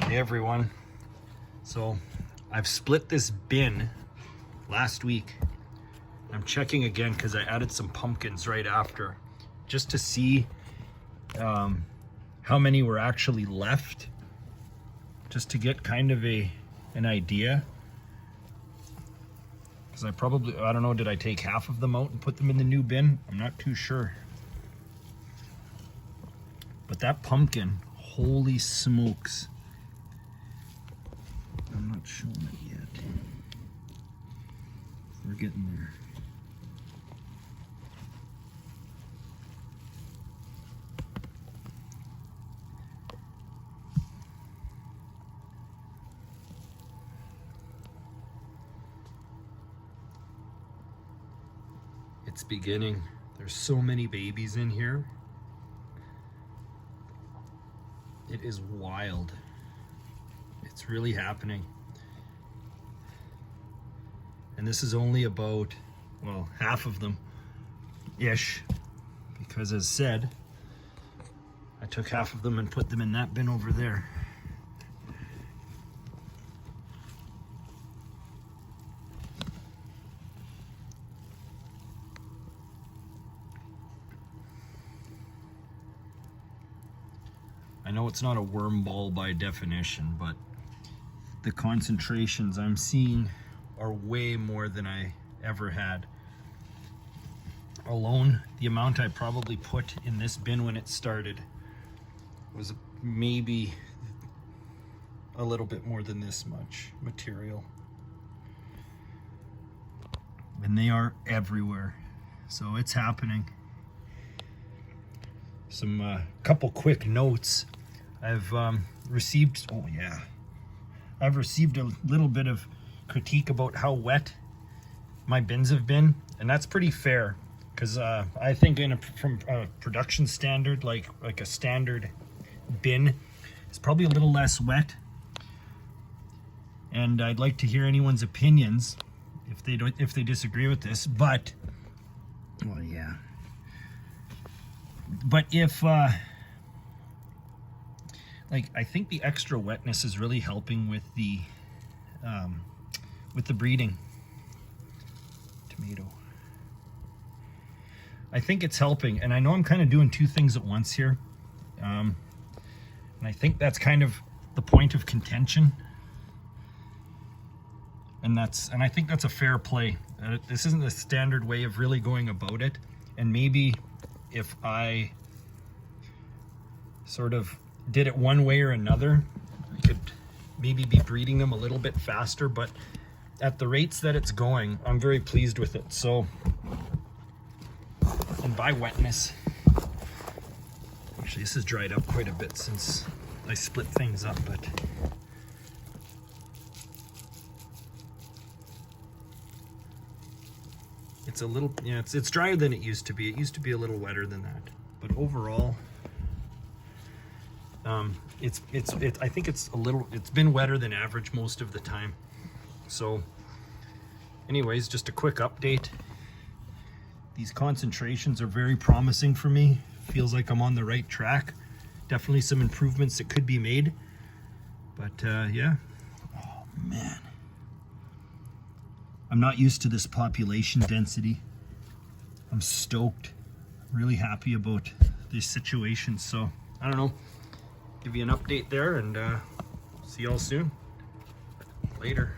Hey everyone. So I've split this bin last week. I'm checking again because I added some pumpkins right after just to see how many were actually left, just to get kind of an idea. Because I don't know, did I take half of them out and put them in the new bin? I'm not too sure. But that pumpkin, holy smokes. I'm not showing it yet. We're getting there. It's beginning. There's so many babies in here. It is wild. It's really happening. And this is only about, well, half of them ish, because as said, I took half of them and put them in that bin over there. I know it's not a worm ball by definition, but the concentrations I'm seeing are way more than I ever had. Alone, the amount I probably put in this bin when it started was maybe a little bit more than this much material. And they are everywhere. So it's happening. Some couple quick notes. I've received, I've received a little bit of critique about how wet my bins have been, and that's pretty fair, because I think from a production standard, like a standard bin, it's probably a little less wet. And I'd like to hear anyone's opinions if they disagree with this. But if I think the extra wetness is really helping with the breeding. Tomato. I think it's helping, and I know I'm kind of doing two things at once here, and I think that's kind of the point of contention, and I think that's a fair play. This isn't the standard way of really going about it, and maybe if I sort of did it one way or another, I could maybe be breeding them a little bit faster, but at the rates that it's going, I'm very pleased with it. So, and by wetness, actually this has dried up quite a bit since I split things up, but it's a little, it's drier than it used to be. It used to be a little wetter than that, but overall, I think it's been wetter than average most of the time. So anyways, just a quick update. These concentrations are very promising for me. Feels like I'm on the right track. Definitely some improvements that could be made, but yeah. Oh man, I'm not used to this population density. I'm stoked, really happy about this situation. So I don't know, give you an update there, and see y'all soon. Later.